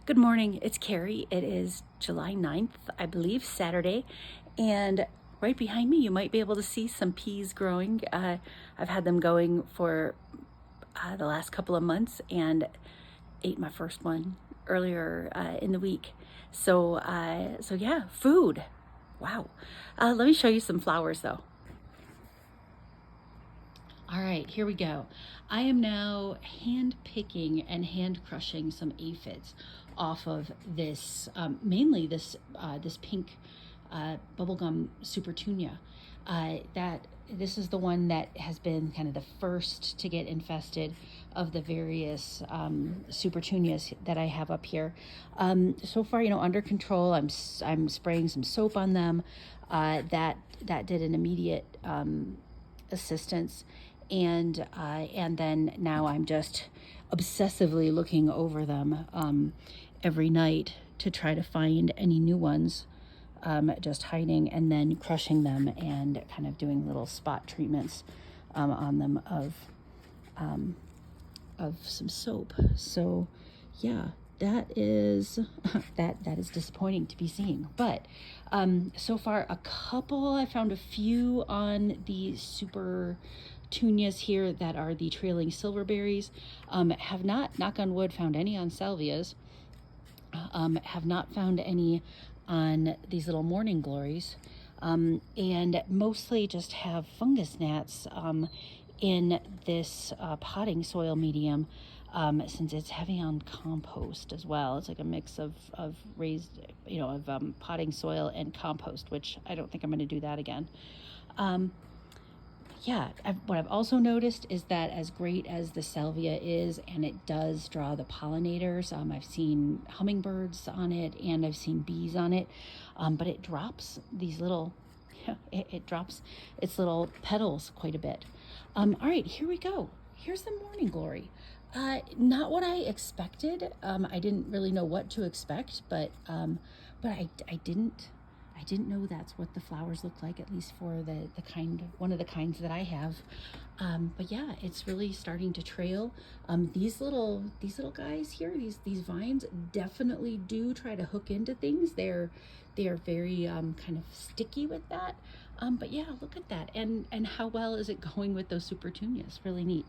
Good morning, it's Carrie. It is July 9th, I believe, Saturday, and right behind me you might be able to see some peas growing. I've had them going for the last couple of months and ate my first one earlier in the week. So yeah, food. Wow. Let me show you some flowers though. All right, here we go. I am now hand picking and hand crushing some aphids off of this, mainly this pink bubblegum Supertunia. This is the one that has been kind of the first to get infested of the various Supertunias that I have up here. So far, under control. I'm spraying some soap on them. That did an immediate assistance, and then now I'm just obsessively looking over them every night to try to find any new ones just hiding, and then crushing them and kind of doing little spot treatments on them of some soap. So yeah, that is that is disappointing to be seeing, but so far I found a few on the Supertunias here that are the trailing silverberries. Have not, knock on wood, found any on salvias. Have not found any on these little morning glories, and mostly just have fungus gnats in this potting soil medium, since it's heavy on compost as well. It's like a mix of raised, potting soil and compost, which I don't think I'm going to do that again. What I've also noticed is that as great as the salvia is, and it does draw the pollinators, I've seen hummingbirds on it and I've seen bees on it, but it drops these little, it drops its little petals quite a bit. All right, here we go. Here's the morning glory. Not what I expected. I didn't really know what to expect, but I didn't know that's what the flowers look like, at least for one of the kinds that I have. But yeah, it's really starting to trail. These little guys here, these vines definitely do try to hook into things. They are very kind of sticky with that. But yeah, look at that, and how well is it going with those Supertunias? Really neat.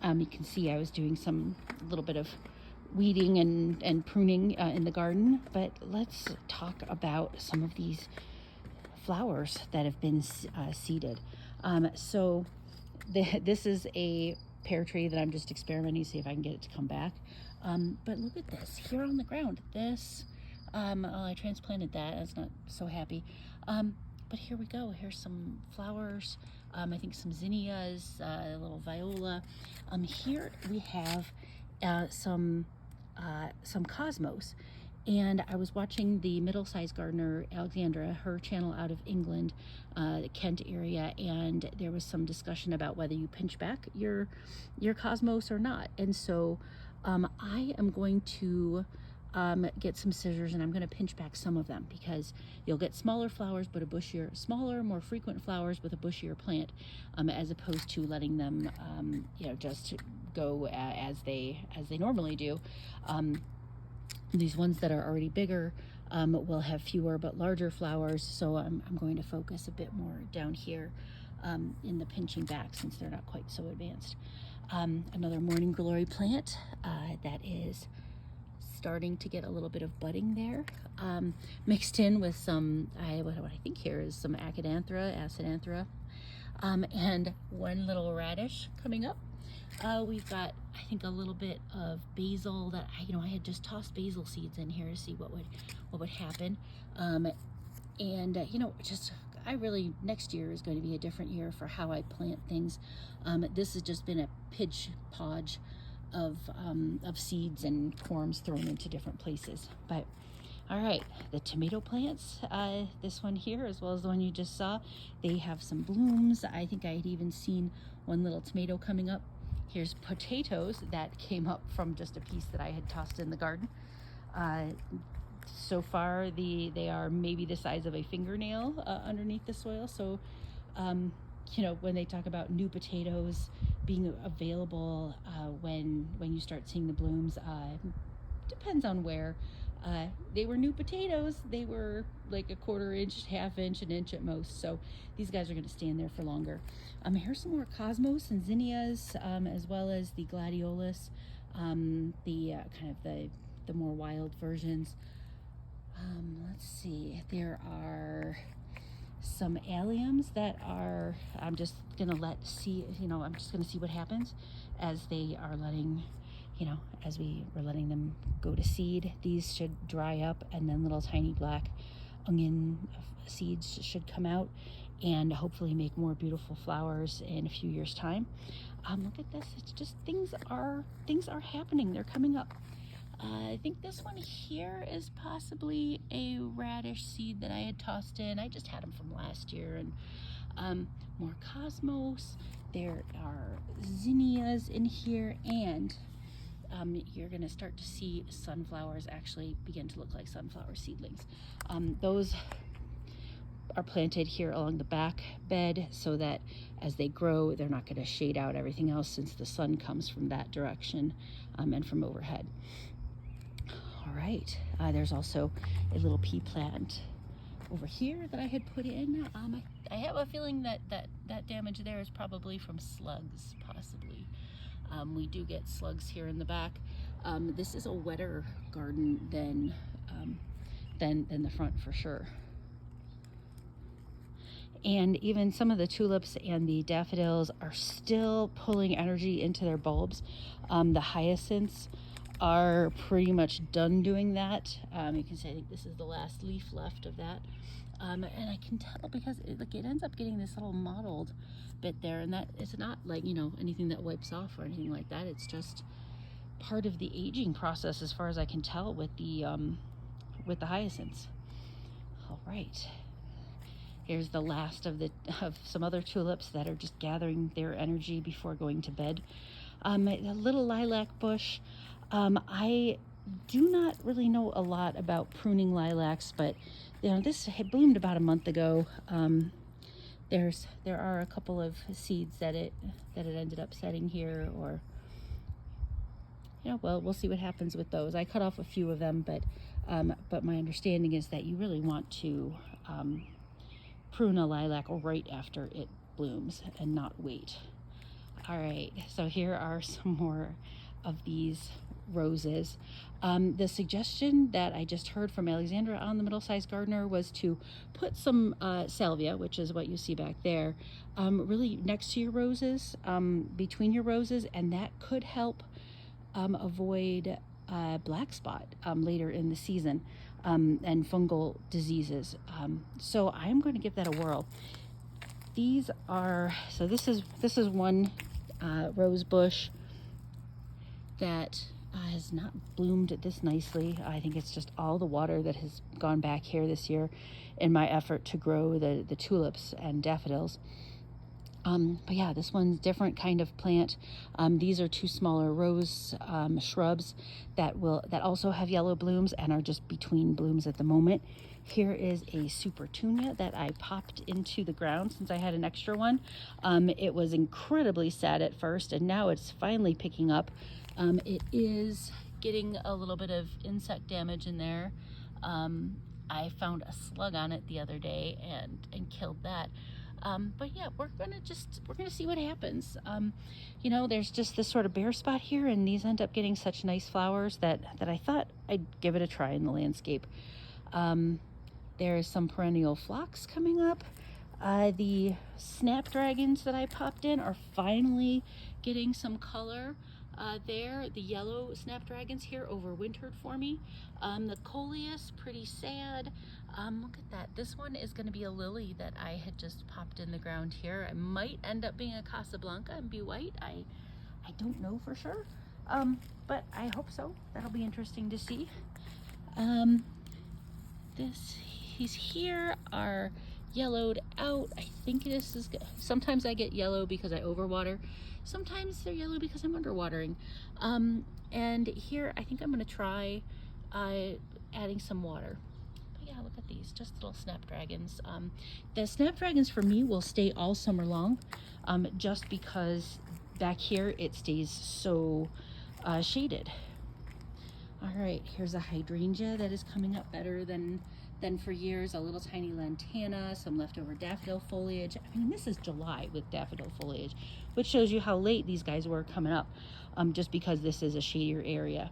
You can see I was doing some little bit of weeding and pruning in the garden, but let's talk about some of these flowers that have been seeded. So this is a pear tree that I'm just experimenting to see if I can get it to come back. But look at this here on the ground. This, I transplanted that. I was not so happy. But here we go. Here's some flowers. I think some zinnias, a little viola. Here we have some cosmos, and I was watching the middle-sized gardener Alexandra, her channel out of England, the Kent area, and there was some discussion about whether you pinch back your cosmos or not. And so I am going to get some scissors, and I'm going to pinch back some of them, because you'll get smaller flowers but smaller, more frequent flowers with a bushier plant, as opposed to letting them just go as they normally do. These ones that are already bigger will have fewer but larger flowers, so I'm going to focus a bit more down here in the pinching back, since they're not quite so advanced. Another morning glory plant that is starting to get a little bit of budding there, mixed in with some, what I think here is some acidanthera, and one little radish coming up. We've got, I think, a little bit of basil that I had just tossed basil seeds in here to see what would happen. Next year is going to be a different year for how I plant things. This has just been a podge of seeds and corms thrown into different places. But all right, the tomato plants, this one here as well as the one you just saw, they have some blooms. I think I had even seen one little tomato coming up. Here's potatoes that came up from just a piece that I had tossed in the garden. So far they are maybe the size of a fingernail underneath the soil. So when they talk about new potatoes being available when you start seeing the blooms, depends on where. They were new potatoes. They were like a 1/4 inch, 1/2 inch, an inch at most. So these guys are going to stand there for longer. Here's some more cosmos and zinnias, as well as the gladiolus, the kind of the more wild versions. Let's see, there are some alliums that are, I'm just gonna I'm just gonna see what happens as they are letting, as we're letting them go to seed. These should dry up, and then little tiny black onion seeds should come out and hopefully make more beautiful flowers in a few years' time. Look at this, it's just things are happening, they're coming up. I think this one here is possibly a radish seed that I had tossed in. I just had them from last year. And more cosmos. There are zinnias in here, and you're going to start to see sunflowers actually begin to look like sunflower seedlings. Those are planted here along the back bed so that as they grow, they're not going to shade out everything else, since the sun comes from that direction and from overhead. All right, there's also a little pea plant over here that I had put in. I have a feeling that damage there is probably from slugs, possibly. We do get slugs here in the back. This is a wetter garden than the front for sure. And even some of the tulips and the daffodils are still pulling energy into their bulbs. The hyacinths are pretty much done doing that. You can see I think this is the last leaf left of that. And I can tell because it ends up getting this little mottled bit there, and that it's not like, anything that wipes off or anything like that. It's just part of the aging process, as far as I can tell, with the hyacinths. All right. Here's the last of some other tulips that are just gathering their energy before going to bed. A little lilac bush. I do not really know a lot about pruning lilacs, but this had bloomed about a month ago. There are a couple of seeds that it ended up setting here, or well, we'll see what happens with those. I cut off a few of them, but my understanding is that you really want to prune a lilac right after it blooms and not wait. All right, so here are some more of these roses. The suggestion that I just heard from Alexandra on the Middle-Sized Gardener was to put some salvia, which is what you see back there, really next to your roses, between your roses, and that could help avoid black spot later in the season, and fungal diseases. So I'm going to give that a whirl. These are, so this is one rose bush that has not bloomed this nicely. I think it's just all the water that has gone back here this year in my effort to grow the tulips and daffodils. But yeah, this one's different kind of plant. These are two smaller rose shrubs that also have yellow blooms and are just between blooms at the moment. Here is a Supertunia that I popped into the ground since I had an extra one. It was incredibly sad at first, and now it's finally picking up. It is getting a little bit of insect damage in there. I found a slug on it the other day and killed that. But yeah, we're gonna see what happens. There's just this sort of bare spot here, and these end up getting such nice flowers that I thought I'd give it a try in the landscape. There's some perennial phlox coming up. The snapdragons that I popped in are finally getting some color. The yellow snapdragons here overwintered for me. The coleus, pretty sad. Look at that. This one is going to be a lily that I had just popped in the ground here. It might end up being a Casablanca and be white. I don't know for sure, but I hope so. That'll be interesting to see. These here are yellowed out. I think this is, sometimes I get yellow because I overwater. Sometimes they're yellow because I'm underwatering. And here I think I'm going to try adding some water. But yeah, look at these, just little snapdragons. The snapdragons for me will stay all summer long, just because back here it stays so shaded. All right, here's a hydrangea that is coming up better than for years. A little tiny lantana, some leftover daffodil foliage. I mean, this is July with daffodil foliage, which shows you how late these guys were coming up, just because this is a shadier area.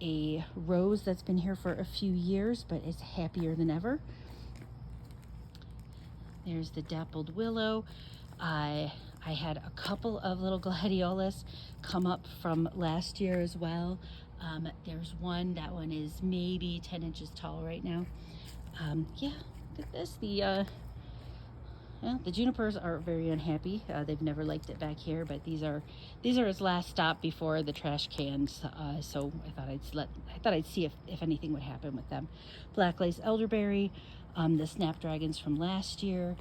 A rose that's been here for a few years, but is happier than ever. There's the dappled willow. I had a couple of little gladiolus come up from last year as well. There's one, that one is maybe 10 inches tall right now. Yeah, look at this. The junipers are very unhappy. They've never liked it back here, but these are its last stop before the trash cans. So I thought I'd see if anything would happen with them. Black lace elderberry, the snapdragons from last year,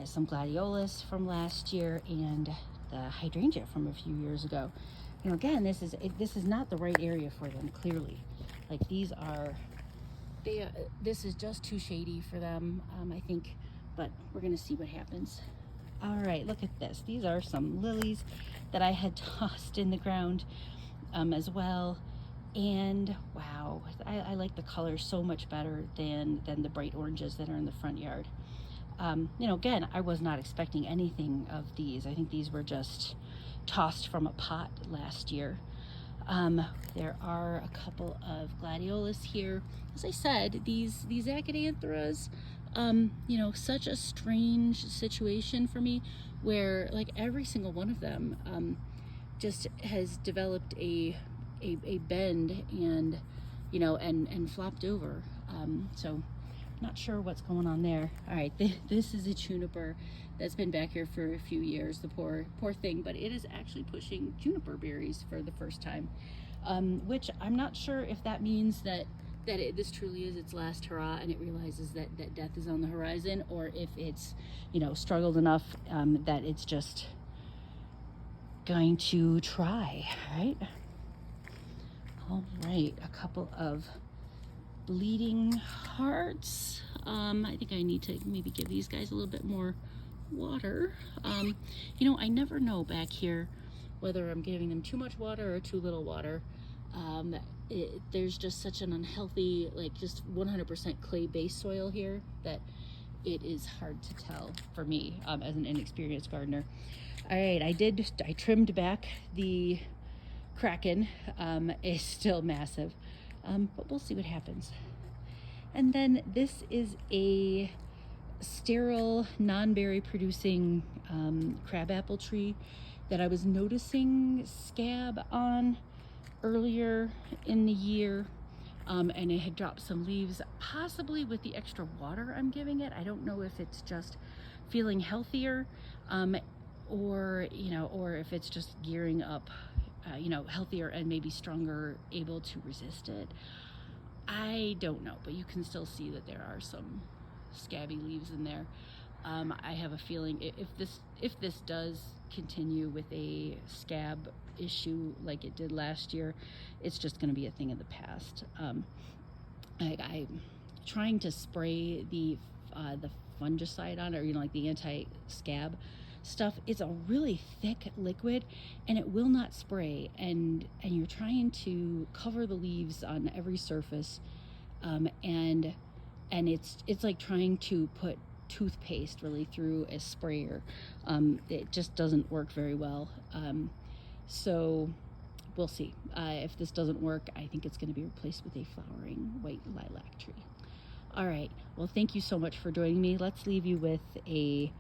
some gladiolus from last year, and the hydrangea from a few years ago. You know, again, this is not the right area for them, clearly. Like, this is just too shady for them, I think, but we're gonna see what happens. All right, look at this. These are some lilies that I had tossed in the ground as well. And wow, I like the color so much better than the bright oranges that are in the front yard. You know, again, I was not expecting anything of these. I think these were just tossed from a pot last year. There are a couple of gladiolus here. As I said, these acadanthras, you know, such a strange situation for me, where like every single one of them just has developed a bend and, you know, and flopped over. So not sure what's going on there. All right, this is a juniper that's been back here for a few years, the poor thing, but it is actually pushing juniper berries for the first time, which I'm not sure if that means that this truly is its last hurrah and it realizes that death is on the horizon, or if it's, you know, struggled enough that it's just going to try, right? All right, a couple of bleeding hearts. I think I need to maybe give these guys a little bit more water. You know, I never know back here whether I'm giving them too much water or too little water. There's just such an unhealthy, like just 100% clay-based soil here that it is hard to tell for me as an inexperienced gardener. All right, I trimmed back the kraken. Is still massive, but we'll see what happens. And then this is a sterile, non-berry producing crabapple tree that I was noticing scab on earlier in the year, and it had dropped some leaves, possibly with the extra water I'm giving it. I don't know if it's just feeling healthier, or if it's just gearing up, healthier and maybe stronger, able to resist it. I don't know, but you can still see that there are some scabby leaves in there. I have a feeling if this does continue with a scab issue like it did last year, it's just going to be a thing of the past. I'm trying to spray the fungicide on it, or like the anti-scab stuff. It's a really thick liquid and it will not spray, and you're trying to cover the leaves on every surface, and it's like trying to put toothpaste really through a sprayer. It just doesn't work very well. So we'll see. If this doesn't work, I think it's going to be replaced with a flowering white lilac tree. All right, well, thank you so much for joining me. Let's leave you with a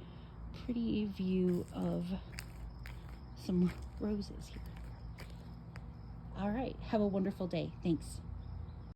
pretty view of some roses here. All right, have a wonderful day. Thanks.